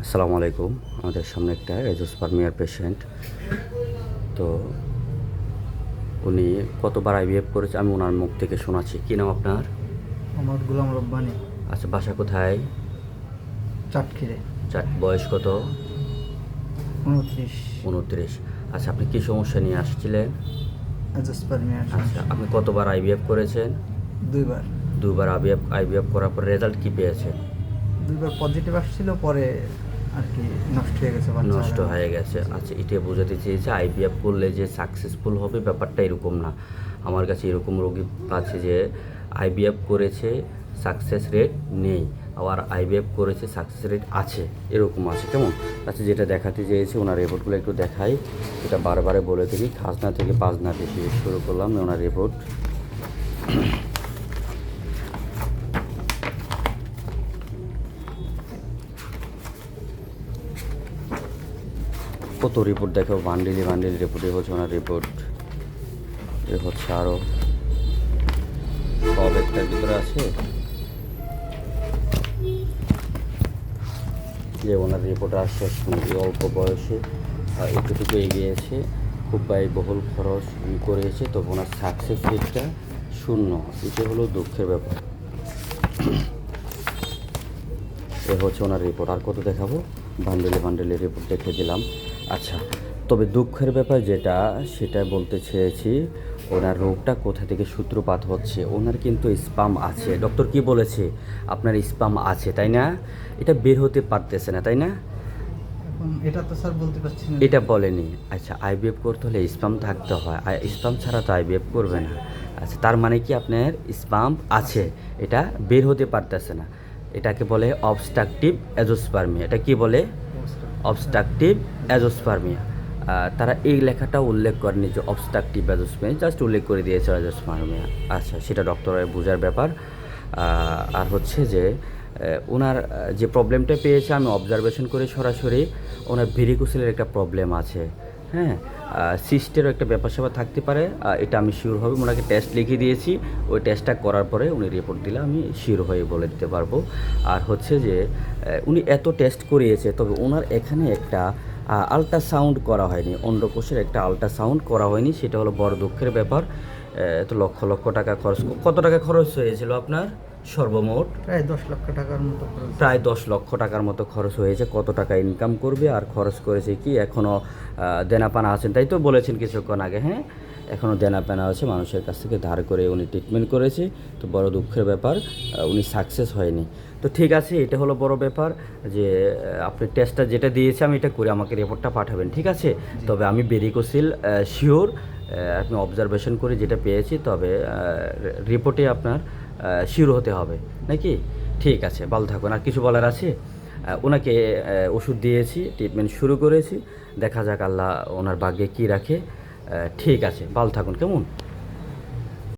আসসালামু আলাইকুম। আমাদের সামনে একটা এজোস্পার্মিয়ার পেশেন্ট। তো উনি কতবার আইভিএফ করেছে আমি ওনার মুখ থেকে শোনাচ্ছি। কী নাম আপনার? মোহাম্মদ গোলাম রব্বানী। আচ্ছা, বাসা কোথায়? চাটখিরে। বয়স কত? 29। 29। আচ্ছা, আপনি কী সমস্যা নিয়ে আসছিলেন? অ্যাজোস্পার্মিয়া। আচ্ছা, আপনি কতবার আইভিএফ করেছেন? 2বার। দুবার আইভিএফ করার পর রেজাল্ট কী পেয়েছেন? 2বার পজিটিভ আসছিল, পরে আর কি নষ্ট হয়ে গেছে, নষ্ট হয়ে গেছে। আচ্ছা, এটা বোঝাতে চেয়েছে আইভিএফ করলে যে সাকসেসফুল হবে ব্যাপারটা এরকম না। আমার কাছে এরকম রোগী আছে যে আইভিএফ করেছে, সাকসেস রেট নেই, আবার আইভিএফ করেছে সাকসেস রেট আছে, এরকম আছে। কেমন? আচ্ছা, যেটা দেখাতে চেয়েছে ওনার রিপোর্টগুলো একটু দেখাই। এটা বারবারে বলে থাকি, খাজনা থেকে পাজনা বেশি শুরু করলাম ওনার রিপোর্ট। কত রিপোর্ট দেখো, বান্ডিলি রিপোর্ট। এ হচ্ছে ওনার রিপোর্ট, এ হচ্ছে আরও সব একটার ভিতরে আছে। যে ওনার রিপোর্ট আর শেষ নেই, অল্প বয়সে এতটুকু এগিয়েছে, খুব ব্যয়বহুল খরচ করেছে, তো ওনার সাকসেস রেটটা 0। এটা হলো দুঃখের ব্যাপার। এ হচ্ছে ওনার রিপোর্ট। আর কত দেখাবো? বান্ডেলে রিপোর্ট দেখে দিলাম। আচ্ছা, তবে দুঃখের ব্যাপার যেটা, সেটা বলতে চেয়েছি, ওনার রোগটা কোথা থেকে সূত্রপাত হচ্ছে। ওনার কিন্তু স্পাম আছে। ডক্টর কি বলেছে? আপনার স্পাম আছে, তাই না? এটা বের হতে পারতেছে না, তাই না? এখন এটা তো স্যার বলতে পারছি না। এটা বলেনি। আচ্ছা, আইভিএফ করতে হলে স্পাম থাকতে হয়, আর স্পাম ছাড়া তো আইভিএফ করবে না। আচ্ছা, তার মানে কি আপনার স্পাম আছে, এটা বের হতে পারতেছে না। এটাকে বলে অবস্ট্রাকটিভ অ্যাজোস্পার্মিয়া। এটা কি বলে? Obstructive azoospermia. তারা এই লেখাটা উল্লেখ করেনি যে অবস্ট্রাকটিভ অ্যাজোস্পার্মিয়া, জাস্ট উল্লেখ করে দিয়েছে অ্যাজোস্পার্মিয়া। আচ্ছা, সেটা ডক্টরের বোঝার ব্যাপার। আর হচ্ছে যে ওনার যে প্রবলেমটা পেয়েছে আমি অবজারভেশন করে সরাসরি, ওনার ভেরিকোসেলের একটা প্রবলেম আছে। হ্যাঁ, সিস্টেরও একটা ব্যাপার স্যাপার থাকতে পারে, এটা আমি শিওর হবে। ওনাকে টেস্ট লিখে দিয়েছি, ওই টেস্টটা করার পরে উনি রিপোর্ট দিলে আমি শিওর হয়ে বলে দিতে পারবো। আর হচ্ছে যে উনি এত টেস্ট করিয়েছে, তবে ওনার এখানে একটা আল্ট্রাসাউন্ড করা হয়নি, অন্ডকোষের একটা আল্ট্রাসাউন্ড করা হয়নি, সেটা হলো বড় দুঃখের ব্যাপার। তো লক্ষ লক্ষ টাকা খরচ। কত টাকা খরচ হয়েছিল আপনার সর্বমোট? প্রায় 10 লক্ষ টাকার মতো খরচ। প্রায় 10 লক্ষ টাকার মতো খরচ হয়েছে। কত টাকা ইনকাম করবে আর খরচ করেছে কি, এখনও দেনাপানা আছেন, তাই তো বলেছেন কিছুক্ষণ আগে। হ্যাঁ, এখনও দেনাপানা আছে, মানুষের কাছ থেকে ধার করে উনি ট্রিটমেন্ট করেছে। তো বড় দুঃখের ব্যাপার, উনি সাকসেস হয়নি। তো ঠিক আছে, এটা হলো বড় ব্যাপার যে আপনি টেস্টটা যেটা দিয়েছে আমি এটা করে আমাকে রিপোর্টটা পাঠাবেন, ঠিক আছে? তবে আমি ভেরিকোসেল শিওর, আপনি অবজারভেশন করে যেটা পেয়েছি, তবে রিপোর্টে আপনার শিওর হতে হবে নাকি? ঠিক আছে, ভালো থাকুন। আর কিছু বলার আছে? ওনাকে ওষুধ দিয়েছি, ট্রিটমেন্ট শুরু করেছি, দেখা যাক আল্লাহ ওনার ভাগ্যে কী রাখে। ঠিক আছে, ভালো থাকুন। কেমন?